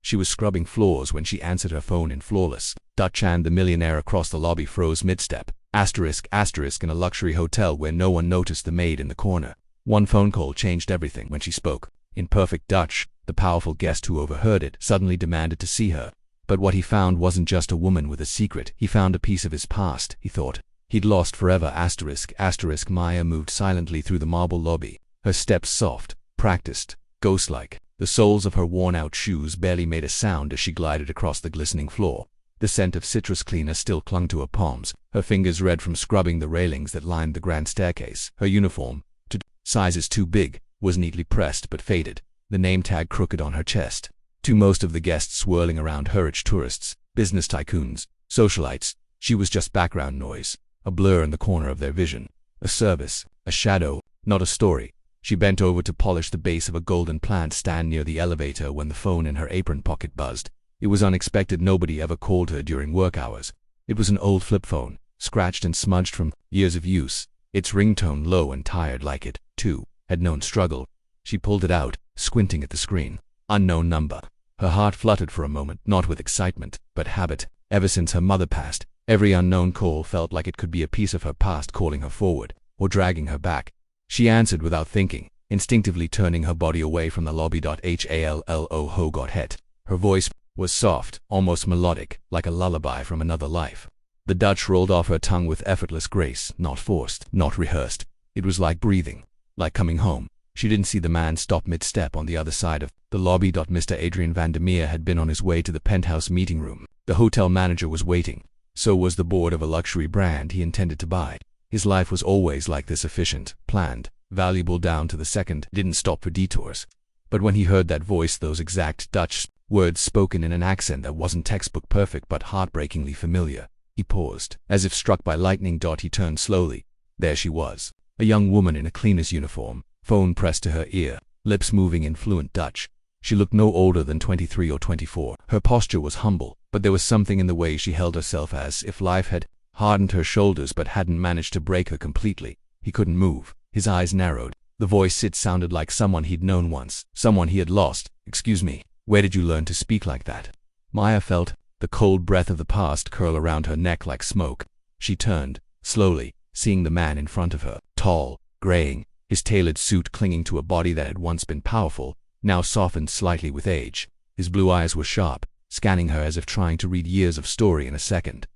She was scrubbing floors when she answered her phone in flawless Dutch, and the millionaire across the lobby froze mid-step. Asterisk, asterisk, in a luxury hotel where no one noticed the maid in the corner. One phone call changed everything. When she spoke in perfect Dutch, the powerful guest who overheard it suddenly demanded to see her. But what he found wasn't just a woman with a secret. He found a piece of his past, he thought. He'd lost forever. Asterisk, asterisk. Maya moved silently through the marble lobby, her steps soft, practiced, ghost-like. The soles of her worn-out shoes barely made a sound as she glided across the glistening floor. The scent of citrus cleaner still clung to her palms, her fingers red from scrubbing the railings that lined the grand staircase. Her uniform, to sizes too big, was neatly pressed but faded, the name tag crooked on her chest. To most of the guests swirling around her, rich tourists, business tycoons, socialites, she was just background noise, a blur in the corner of their vision. A service, a shadow, not a story. She bent over to polish the base of a golden plant stand near the elevator when the phone in her apron pocket buzzed. It was unexpected. Nobody ever called her during work hours. It was an old flip phone, scratched and smudged from years of use, its ringtone low and tired like it, too, had known struggle. She pulled it out, squinting at the screen. Unknown number. Her heart fluttered for a moment, not with excitement, but habit. Ever since her mother passed, every unknown call felt like it could be a piece of her past calling her forward, or dragging her back. She answered without thinking, instinctively turning her body away from the lobby. Hallo, ho got het. Her voice was soft, almost melodic, like a lullaby from another life. The Dutch rolled off her tongue with effortless grace, not forced, not rehearsed. It was like breathing, like coming home. She didn't see the man stop mid-step on the other side of the lobby. Mr. Adrian Vandermeer had been on his way to the penthouse meeting room. The hotel manager was waiting. So was the board of a luxury brand he intended to buy. His life was always like this, efficient, planned, valuable down to the second, didn't stop for detours. But when he heard that voice, those exact Dutch words spoken in an accent that wasn't textbook perfect but heartbreakingly familiar, he paused, as if struck by lightning. He turned slowly. There she was, a young woman in a cleaner's uniform, phone pressed to her ear, lips moving in fluent Dutch. She looked no older than 23 or 24. Her posture was humble, but there was something in the way she held herself, as if life had hardened her shoulders but hadn't managed to break her completely. He couldn't move. His eyes narrowed. The voice it sounded like someone he'd known once, someone he had lost. Excuse me, where did you learn to speak like that? Maya felt the cold breath of the past curl around her neck like smoke. She turned, slowly, seeing the man in front of her, tall, graying, his tailored suit clinging to a body that had once been powerful, now softened slightly with age. His blue eyes were sharp, scanning her as if trying to read years of story in a second.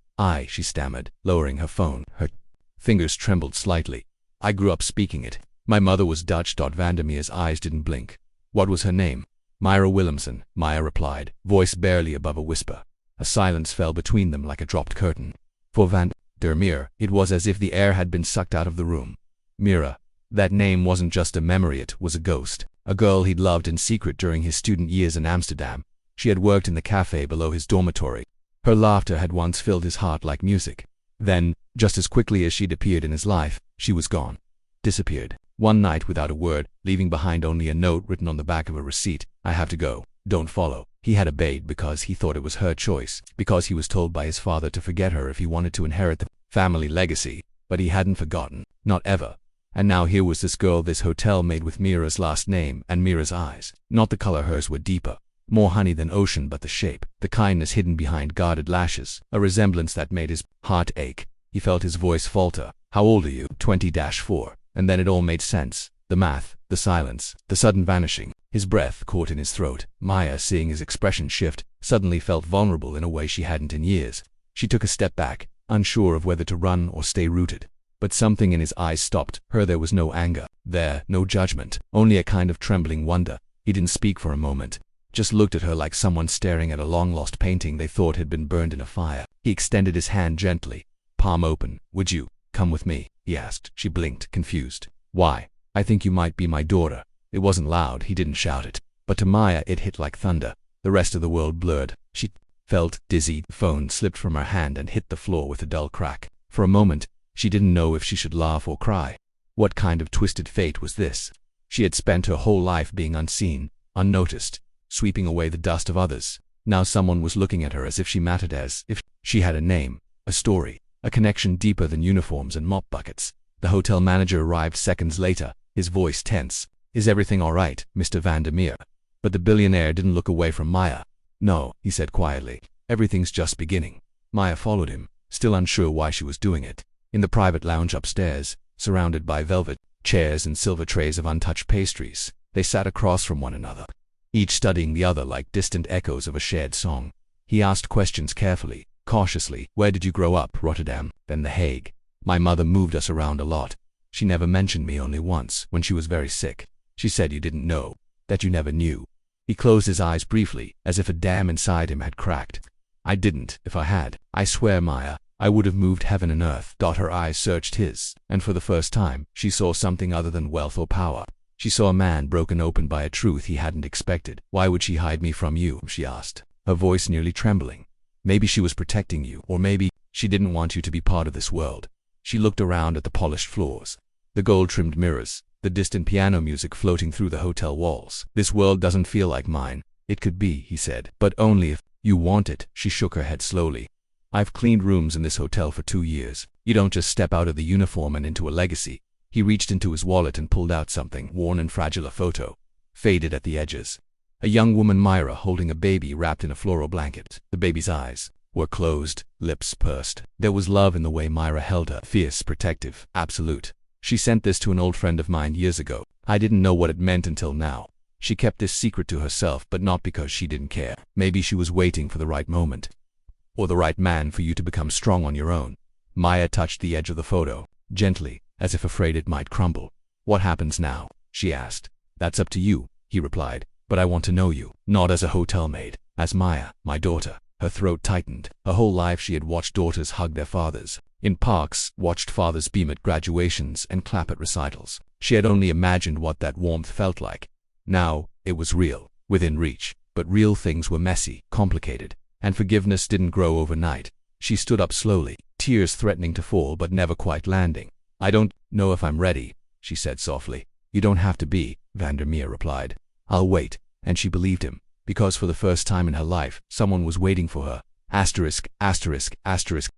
She stammered, lowering her phone. Her fingers trembled slightly. I grew up speaking it. My mother was Dutch. Vandermeer's eyes didn't blink. What was her name? Myra Williamson, Maya replied, voice barely above a whisper. A silence fell between them like a dropped curtain. For Vandermeer, it was as if the air had been sucked out of the room. Myra. That name wasn't just a memory, it was a ghost. A girl he'd loved in secret during his student years in Amsterdam. She had worked in the cafe below his dormitory. Her laughter had once filled his heart like music. Then, just as quickly as she'd appeared in his life, she was gone. Disappeared. One night without a word, leaving behind only a note written on the back of a receipt. I have to go. Don't follow. He had obeyed because he thought it was her choice, because he was told by his father to forget her if he wanted to inherit the family legacy. But he hadn't forgotten. Not ever. And now here was this girl, this hotel made with Mira's last name, and Mira's eyes. Not the color, hers were deeper. More honey than ocean, but the shape, the kindness hidden behind guarded lashes, a resemblance that made his heart ache. He felt his voice falter. How old are you? 20-4. And then it all made sense. The math, the silence, the sudden vanishing. His breath caught in his throat. Maya, seeing his expression shift, suddenly felt vulnerable in a way she hadn't in years. She took a step back, unsure of whether to run or stay rooted. But something in his eyes stopped her. There was no anger there, no judgment, only a kind of trembling wonder. He didn't speak for a moment. Just looked at her like someone staring at a long-lost painting they thought had been burned in a fire. He extended his hand gently, palm open. Would you come with me? He asked. She blinked, confused. Why? I think you might be my daughter. It wasn't loud, he didn't shout it. But to Maya it hit like thunder. The rest of the world blurred. She felt dizzy. The phone slipped from her hand and hit the floor with a dull crack. For a moment, she didn't know if she should laugh or cry. What kind of twisted fate was this? She had spent her whole life being unseen, unnoticed, sweeping away the dust of others. Now someone was looking at her as if she mattered, as if she had a name, a story, a connection deeper than uniforms and mop buckets. The hotel manager arrived seconds later, his voice tense. Is everything all right, Mr. Vandermeer? But the billionaire didn't look away from Maya. No, he said quietly. Everything's just beginning. Maya followed him, still unsure why she was doing it. In the private lounge upstairs, surrounded by velvet chairs and silver trays of untouched pastries, they sat across from one another, each studying the other like distant echoes of a shared song. He asked questions carefully, cautiously. Where did you grow up? Rotterdam, then The Hague. My mother moved us around a lot. She never mentioned me, only once, when she was very sick. She said you didn't know, that you never knew. He closed his eyes briefly, as if a dam inside him had cracked. I didn't. If I had, I swear, Maya, I would have moved heaven and earth. Her eyes searched his, and for the first time, she saw something other than wealth or power. She saw a man broken open by a truth he hadn't expected. Why would she hide me from you? She asked, her voice nearly trembling. Maybe she was protecting you, or maybe she didn't want you to be part of this world. She looked around at the polished floors, the gold-trimmed mirrors, the distant piano music floating through the hotel walls. This world doesn't feel like mine. It could be, he said, but only if you want it. She shook her head slowly. I've cleaned rooms in this hotel for 2 years. You don't just step out of the uniform and into a legacy. He reached into his wallet and pulled out something, worn and fragile, a photo, faded at the edges. A young woman, Myra, holding a baby wrapped in a floral blanket. The baby's eyes were closed, lips pursed. There was love in the way Myra held her, fierce, protective, absolute. She sent this to an old friend of mine years ago. I didn't know what it meant until now. She kept this secret to herself, but not because she didn't care. Maybe she was waiting for the right moment, or the right man for you to become strong on your own. Maya touched the edge of the photo, gently, as if afraid it might crumble. What happens now? She asked. That's up to you, he replied, but I want to know you, not as a hotel maid, as Maya, my daughter. Her throat tightened. Her whole life she had watched daughters hug their fathers in parks, watched fathers beam at graduations and clap at recitals. She had only imagined what that warmth felt like. Now, it was real, within reach. But real things were messy, complicated, and forgiveness didn't grow overnight. She stood up slowly, tears threatening to fall but never quite landing. I don't know if I'm ready, she said softly. You don't have to be, Vandermeer replied. I'll wait. And she believed him, because for the first time in her life, someone was waiting for her. Asterisk, asterisk, asterisk.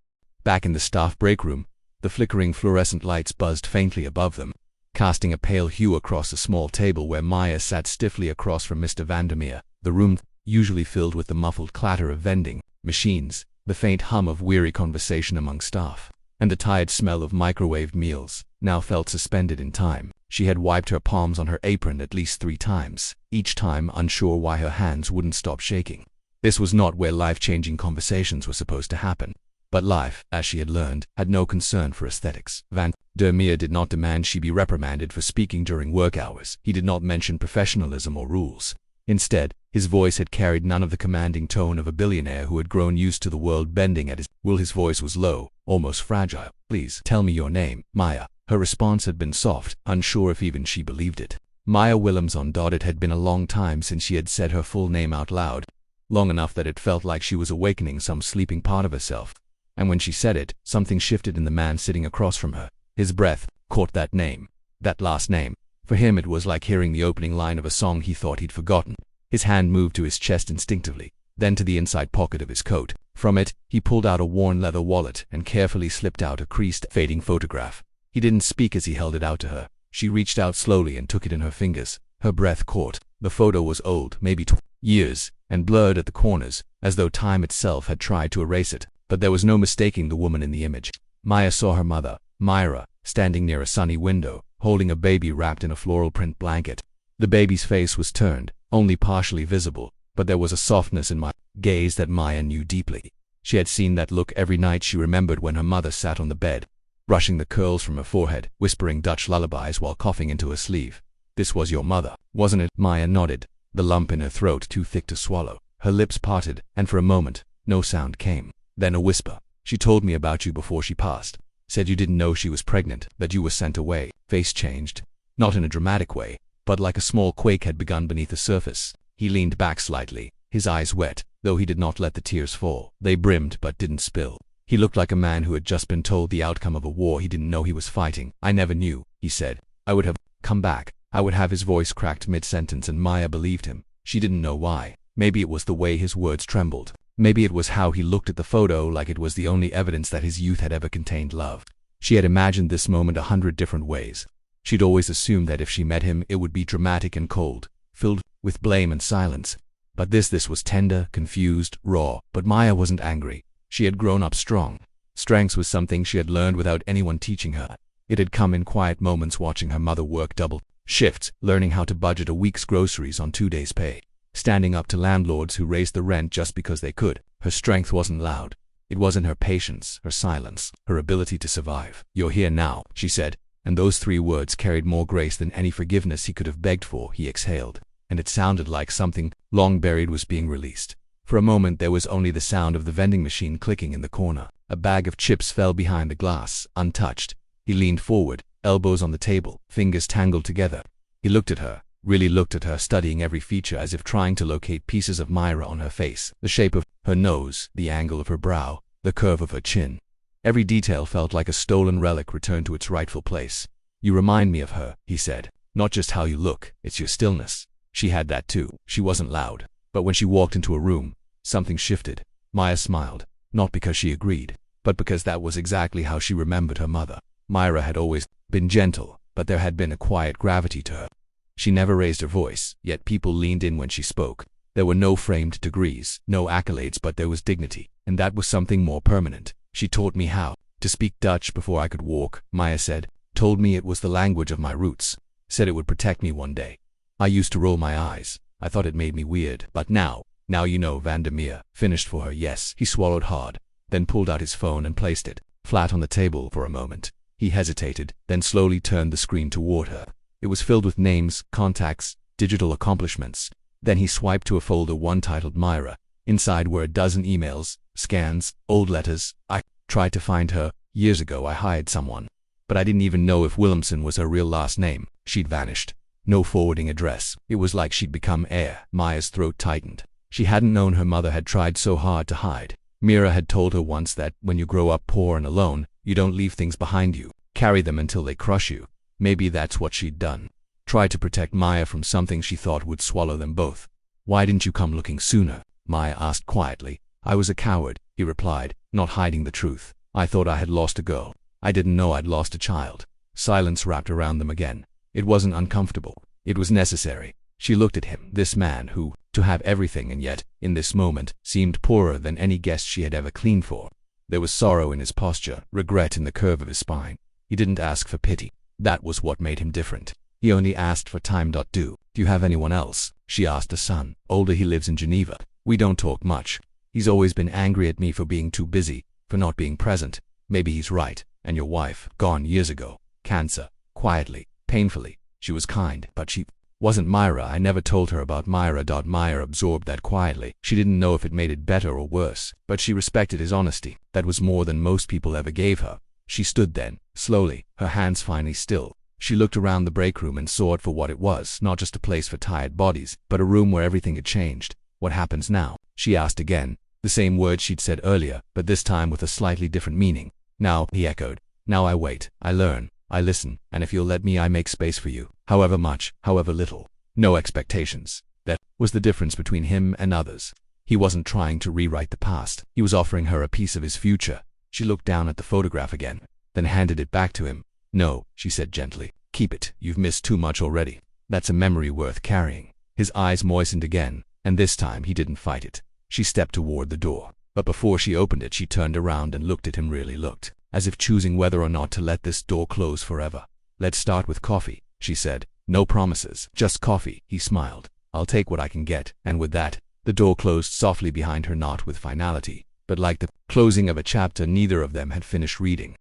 Back in the staff break room, the flickering fluorescent lights buzzed faintly above them, casting a pale hue across the small table where Maya sat stiffly across from Mr. Vandermeer. The room, usually filled with the muffled clatter of vending machines, the faint hum of weary conversation among staff, and the tired smell of microwaved meals, now felt suspended in time. She had wiped her palms on her apron at least 3 times, each time unsure why her hands wouldn't stop shaking. This was not where life-changing conversations were supposed to happen. But life, as she had learned, had no concern for aesthetics. Vandermeer did not demand she be reprimanded for speaking during work hours. He did not mention professionalism or rules. Instead, his voice had carried none of the commanding tone of a billionaire who had grown used to the world bending at his will. His voice was low, almost fragile. Please, tell me your name, Maya. Her response had been soft, unsure if even she believed it. Maya Willemson. It had been a long time since she had said her full name out loud, long enough that it felt like she was awakening some sleeping part of herself. And when she said it, something shifted in the man sitting across from her. His breath caught that name, that last name. For him it was like hearing the opening line of a song he thought he'd forgotten. His hand moved to his chest instinctively, then to the inside pocket of his coat. From it, he pulled out a worn leather wallet and carefully slipped out a creased, fading photograph. He didn't speak as he held it out to her. She reached out slowly and took it in her fingers. Her breath caught. The photo was old, maybe 20 years, and blurred at the corners, as though time itself had tried to erase it. But there was no mistaking the woman in the image. Maya saw her mother, Myra, standing near a sunny window, holding a baby wrapped in a floral print blanket. The baby's face was turned, only partially visible, but there was a softness in Maya's gaze that Maya knew deeply. She had seen that look every night. She remembered when her mother sat on the bed, brushing the curls from her forehead, whispering Dutch lullabies while coughing into her sleeve. This was your mother, wasn't it? Maya nodded, the lump in her throat too thick to swallow. Her lips parted, and for a moment, no sound came. Then a whisper. She told me about you before she passed. Said you didn't know she was pregnant, that you were sent away. Face changed. Not in a dramatic way, but like a small quake had begun beneath the surface. He leaned back slightly, his eyes wet, though he did not let the tears fall. They brimmed but didn't spill. He looked like a man who had just been told the outcome of a war he didn't know he was fighting. I never knew, he said. I would have come back. I would have. His voice cracked mid-sentence, and Maya believed him. She didn't know why. Maybe it was the way his words trembled. Maybe it was how he looked at the photo, like it was the only evidence that his youth had ever contained love. She had imagined this moment 100 different ways. She'd always assumed that if she met him, it would be dramatic and cold, filled with blame and silence. But this was tender, confused, raw. But Maya wasn't angry. She had grown up strong. Strength was something she had learned without anyone teaching her. It had come in quiet moments watching her mother work double shifts, learning how to budget a week's groceries on 2 days' pay, standing up to landlords who raised the rent just because they could. Her strength wasn't loud. It was in her patience, her silence, her ability to survive. "You're here now," she said, and those 3 words carried more grace than any forgiveness he could have begged for. He exhaled, and it sounded like something long buried was being released. For a moment there was only the sound of the vending machine clicking in the corner. A bag of chips fell behind the glass, untouched. He leaned forward, elbows on the table, fingers tangled together. He looked at her, really looked at her, studying every feature as if trying to locate pieces of Myra on her face. The shape of her nose, the angle of her brow, the curve of her chin. Every detail felt like a stolen relic returned to its rightful place. "You remind me of her," he said. "Not just how you look, it's your stillness." She had that too. She wasn't loud. But when she walked into a room, something shifted. Maya smiled, not because she agreed, but because that was exactly how she remembered her mother. Myra had always been gentle, but there had been a quiet gravity to her. She never raised her voice, yet people leaned in when she spoke. There were no framed degrees, no accolades, but there was dignity, and that was something more permanent. "She taught me how to speak Dutch before I could walk," Maya said. "Told me it was the language of my roots. Said it would protect me one day. I used to roll my eyes. I thought it made me weird. But now you know, Vandermeer." Finished for her, yes. He swallowed hard, then pulled out his phone and placed it flat on the table for a moment. He hesitated, then slowly turned the screen toward her. It was filled with names, contacts, digital accomplishments. Then he swiped to a folder, one titled Myra. Inside were a dozen emails, scans, old letters. "I tried to find her. Years ago I hired someone. But I didn't even know if Williamson was her real last name. She'd vanished. No forwarding address. It was like she'd become air." Maya's throat tightened. She hadn't known her mother had tried so hard to hide. Mira had told her once that when you grow up poor and alone, you don't leave things behind you. Carry them until they crush you. Maybe that's what she'd done. Tried to protect Maya from something she thought would swallow them both. "Why didn't you come looking sooner?" Maya asked quietly. "I was a coward," he replied, not hiding the truth. "I thought I had lost a girl. I didn't know I'd lost a child." Silence wrapped around them again. It wasn't uncomfortable. It was necessary. She looked at him, this man who, to have everything and yet, in this moment, seemed poorer than any guest she had ever cleaned for. There was sorrow in his posture, regret in the curve of his spine. He didn't ask for pity. That was what made him different. He only asked for time. "Do you have anyone else?" she asked. "A son. Older. He lives in Geneva. We don't talk much. He's always been angry at me for being too busy, for not being present. Maybe he's right. And your wife, gone years ago. Cancer." Quietly, painfully. She was kind, but she wasn't Myra. "I never told her about Myra." Myra absorbed that quietly. She didn't know if it made it better or worse, but she respected his honesty. That was more than most people ever gave her. She stood then, slowly, her hands finally still. She looked around the break room and saw it for what it was, not just a place for tired bodies, but a room where everything had changed. "What happens now?" she asked again. The same words she'd said earlier, but this time with a slightly different meaning. "Now," he echoed. "Now I wait, I learn, I listen, and if you'll let me I make space for you. However much, however little. No expectations." That was the difference between him and others. He wasn't trying to rewrite the past. He was offering her a piece of his future. She looked down at the photograph again, then handed it back to him. "No," she said gently. "Keep it. You've missed too much already. That's a memory worth carrying." His eyes moistened again, and this time he didn't fight it. She stepped toward the door, but before she opened it she turned around and looked at him, really looked, as if choosing whether or not to let this door close forever. "Let's start with coffee," she said. "No promises, just coffee." He smiled. "I'll take what I can get." And with that, the door closed softly behind her, not with finality, but like the closing of a chapter neither of them had finished reading.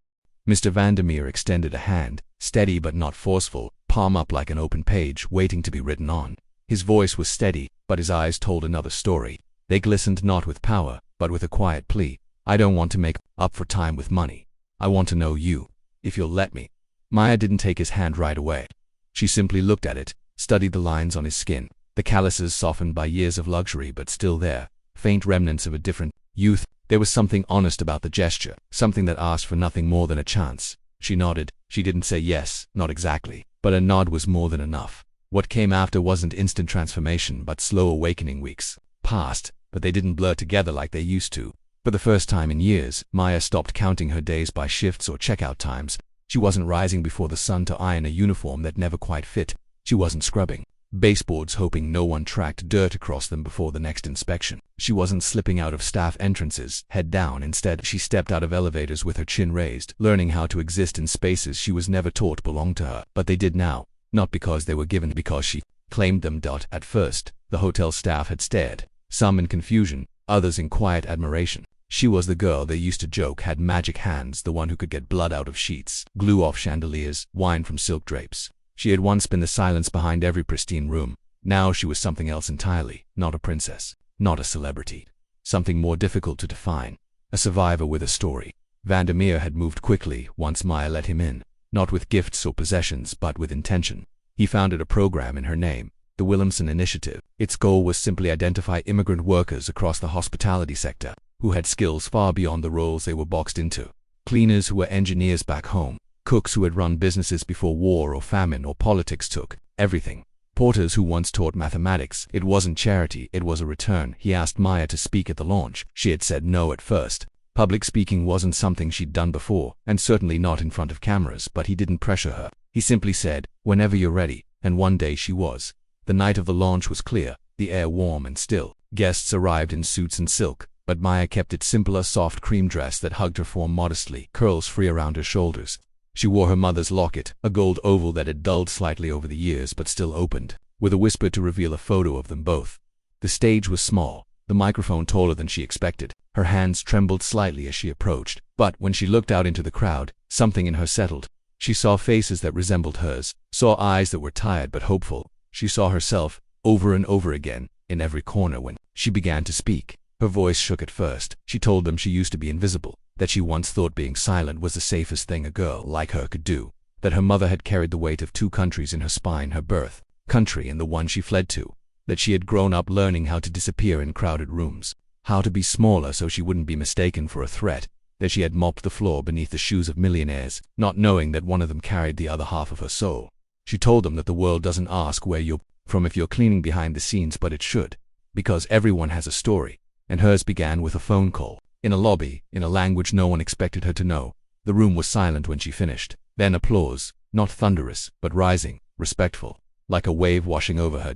Mr. Vandermeer extended a hand, steady but not forceful, palm up like an open page waiting to be written on. His voice was steady, but his eyes told another story. They glistened not with power, but with a quiet plea. "I don't want to make up for time with money. I want to know you, if you'll let me." Maya didn't take his hand right away. She simply looked at it, studied the lines on his skin, the calluses softened by years of luxury but still there, faint remnants of a different youth. There was something honest about the gesture, something that asked for nothing more than a chance. She nodded. She didn't say yes, not exactly, but a nod was more than enough. What came after wasn't instant transformation but slow awakening. Weeks passed, but they didn't blur together like they used to. For the first time in years, Maya stopped counting her days by shifts or checkout times. She wasn't rising before the sun to iron a uniform that never quite fit. She wasn't scrubbing baseboards, hoping no one tracked dirt across them before the next inspection. She wasn't slipping out of staff entrances, head down. Instead, she stepped out of elevators with her chin raised, learning how to exist in spaces she was never taught belonged to her. But they did now, not because they were given, because she claimed them. At first, the hotel staff had stared, some in confusion, others in quiet admiration. She was the girl they used to joke had magic hands, the one who could get blood out of sheets, glue off chandeliers, wine from silk drapes. She had once been the silence behind every pristine room. Now she was something else entirely. Not a princess, not a celebrity. Something more difficult to define. A survivor with a story. Vandermeer had moved quickly once Maya let him in, not with gifts or possessions, but with intention. He founded a program in her name, the Williamson Initiative. Its goal was simply identify immigrant workers across the hospitality sector who had skills far beyond the roles they were boxed into. Cleaners who were engineers back home, cooks who had run businesses before war or famine or politics took everything. Porters who once taught mathematics. It wasn't charity, it was a return. He asked Maya to speak at the launch. She had said no at first. Public speaking wasn't something she'd done before, and certainly not in front of cameras, but he didn't pressure her. He simply said, "Whenever you're ready," and one day she was. The night of the launch was clear, the air warm and still. Guests arrived in suits and silk, but Maya kept it simple, a soft cream dress that hugged her form modestly, curls free around her shoulders. She wore her mother's locket, a gold oval that had dulled slightly over the years but still opened, with a whisper to reveal a photo of them both. The stage was small, the microphone taller than she expected. Her hands trembled slightly as she approached, but when she looked out into the crowd, something in her settled. She saw faces that resembled hers, saw eyes that were tired but hopeful. She saw herself, over and over again, in every corner. When she began to speak, her voice shook at first. She told them she used to be invisible, that she once thought being silent was the safest thing a girl like her could do, that her mother had carried the weight of 2 countries in her spine, her birth country and the one she fled to, that she had grown up learning how to disappear in crowded rooms, how to be smaller so she wouldn't be mistaken for a threat, that she had mopped the floor beneath the shoes of millionaires, not knowing that one of them carried the other half of her soul. She told them that the world doesn't ask where you're from if you're cleaning behind the scenes, but it should, because everyone has a story, and hers began with a phone call, in a lobby, in a language no one expected her to know. The room was silent when she finished. Then applause, not thunderous, but rising, respectful, like a wave washing over her.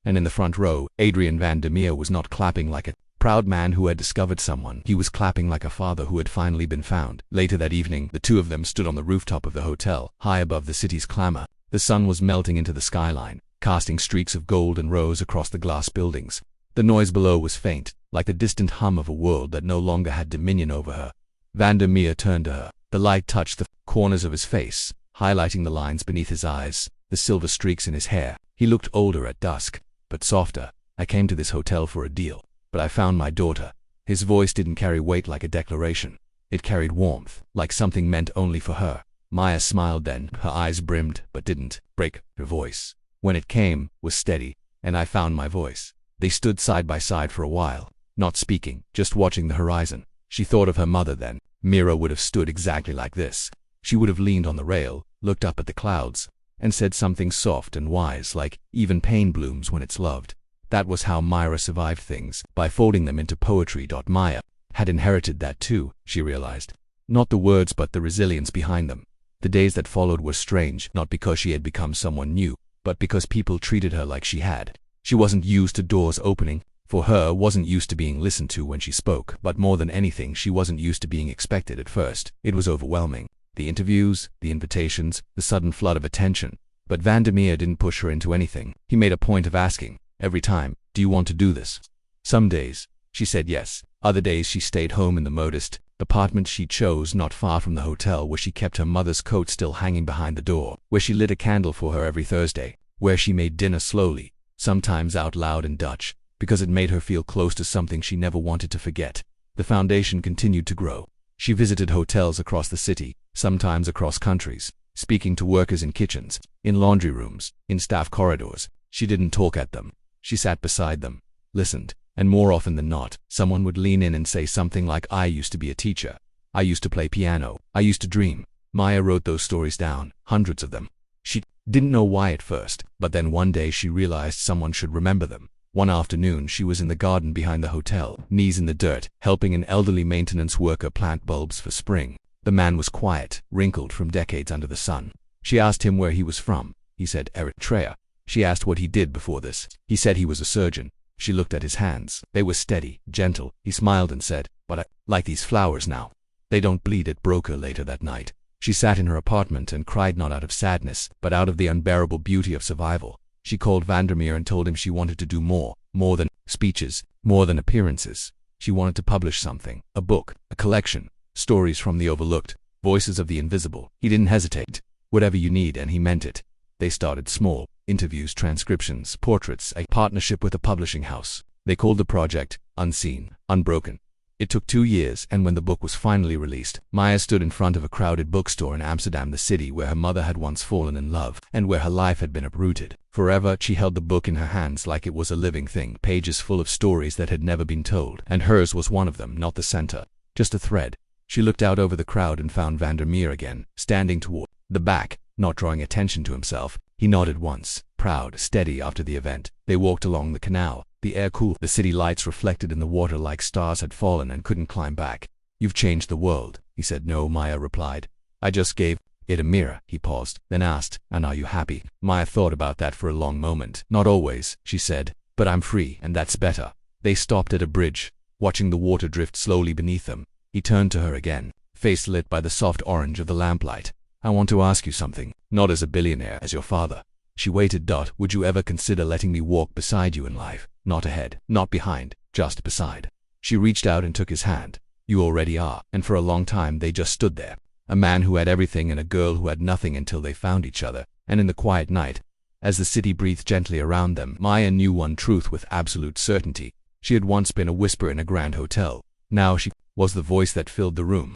And in the front row, Adrian Vandermeer was not clapping like a proud man who had discovered someone. He was clapping like a father who had finally been found. Later that evening, the 2 of them stood on the rooftop of the hotel, high above the city's clamor. The sun was melting into the skyline, casting streaks of gold and rose across the glass buildings. The noise below was faint, like the distant hum of a world that no longer had dominion over her. Vandermeer turned to her. The light touched the corners of his face, highlighting the lines beneath his eyes, the silver streaks in his hair. He looked older at dusk, but softer. "I came to this hotel for a deal, but I found my daughter." His voice didn't carry weight like a declaration. It carried warmth, like something meant only for her. Maya smiled then. Her eyes brimmed, but didn't break. Her voice, when it came, was steady. "And I found my voice." They stood side by side for a while, not speaking, just watching the horizon. She thought of her mother then. Mira would have stood exactly like this. She would have leaned on the rail, looked up at the clouds, and said something soft and wise like, "Even pain blooms when it's loved." That was how Myra survived things, by folding them into poetry. Maya had inherited that too, she realized. Not the words but the resilience behind them. The days that followed were strange, not because she had become someone new, but because people treated her like she had. She wasn't used to doors opening. For her, wasn't used to being listened to when she spoke, but more than anything, she wasn't used to being expected at first. It was overwhelming. The interviews, the invitations, the sudden flood of attention. But Vandermeer didn't push her into anything. He made a point of asking, every time, "Do you want to do this?" Some days, she said yes. Other days she stayed home in the modest apartment she chose not far from the hotel, where she kept her mother's coat still hanging behind the door, where she lit a candle for her every Thursday, where she made dinner slowly, sometimes out loud in Dutch, because it made her feel close to something she never wanted to forget. The foundation continued to grow. She visited hotels across the city, sometimes across countries, speaking to workers in kitchens, in laundry rooms, in staff corridors. She didn't talk at them. She sat beside them, listened, and more often than not, someone would lean in and say something like, "I used to be a teacher. I used to play piano. I used to dream." Maya wrote those stories down, hundreds of them. She didn't know why at first, but then one day she realized someone should remember them. One afternoon she was in the garden behind the hotel, knees in the dirt, helping an elderly maintenance worker plant bulbs for spring. The man was quiet, wrinkled from decades under the sun. She asked him where he was from. He said Eritrea. She asked what he did before this. He said he was a surgeon. She looked at his hands. They were steady, gentle. He smiled and said, "But I like these flowers now. They don't bleed." It broke her later that night. She sat in her apartment and cried, not out of sadness, but out of the unbearable beauty of survival. She called Vandermeer and told him she wanted to do more than speeches, more than appearances. She wanted to publish something, a book, a collection, stories from the overlooked, voices of the invisible. He didn't hesitate. "Whatever you need," and he meant it. They started small: interviews, transcriptions, portraits, a partnership with a publishing house. They called the project Unseen, Unbroken. It took 2 years, and when the book was finally released, Maya stood in front of a crowded bookstore in Amsterdam, the city where her mother had once fallen in love, and where her life had been uprooted. Forever, she held the book in her hands like it was a living thing, pages full of stories that had never been told, and hers was one of them, not the center, just a thread. She looked out over the crowd and found Vandermeer again, standing toward the back, not drawing attention to himself. He nodded once, proud, steady. After the event, they walked along the canal. The air cool, the city lights reflected in the water like stars had fallen and couldn't climb back. "You've changed the world," he said. "No," Maya replied. "I just gave it a mirror." He paused, then asked, "And are you happy?" Maya thought about that for a long moment. "Not always," she said, "but I'm free, and that's better." They stopped at a bridge, watching the water drift slowly beneath them. He turned to her again, face lit by the soft orange of the lamplight. "I want to ask you something, not as a billionaire, as your father." She waited. "Would you ever consider letting me walk beside you in life? Not ahead, not behind, just beside." She reached out and took his hand. "You already are." And for a long time they just stood there. A man who had everything and a girl who had nothing, until they found each other. And in the quiet night, as the city breathed gently around them, Maya knew one truth with absolute certainty. She had once been a whisper in a grand hotel. Now she was the voice that filled the room.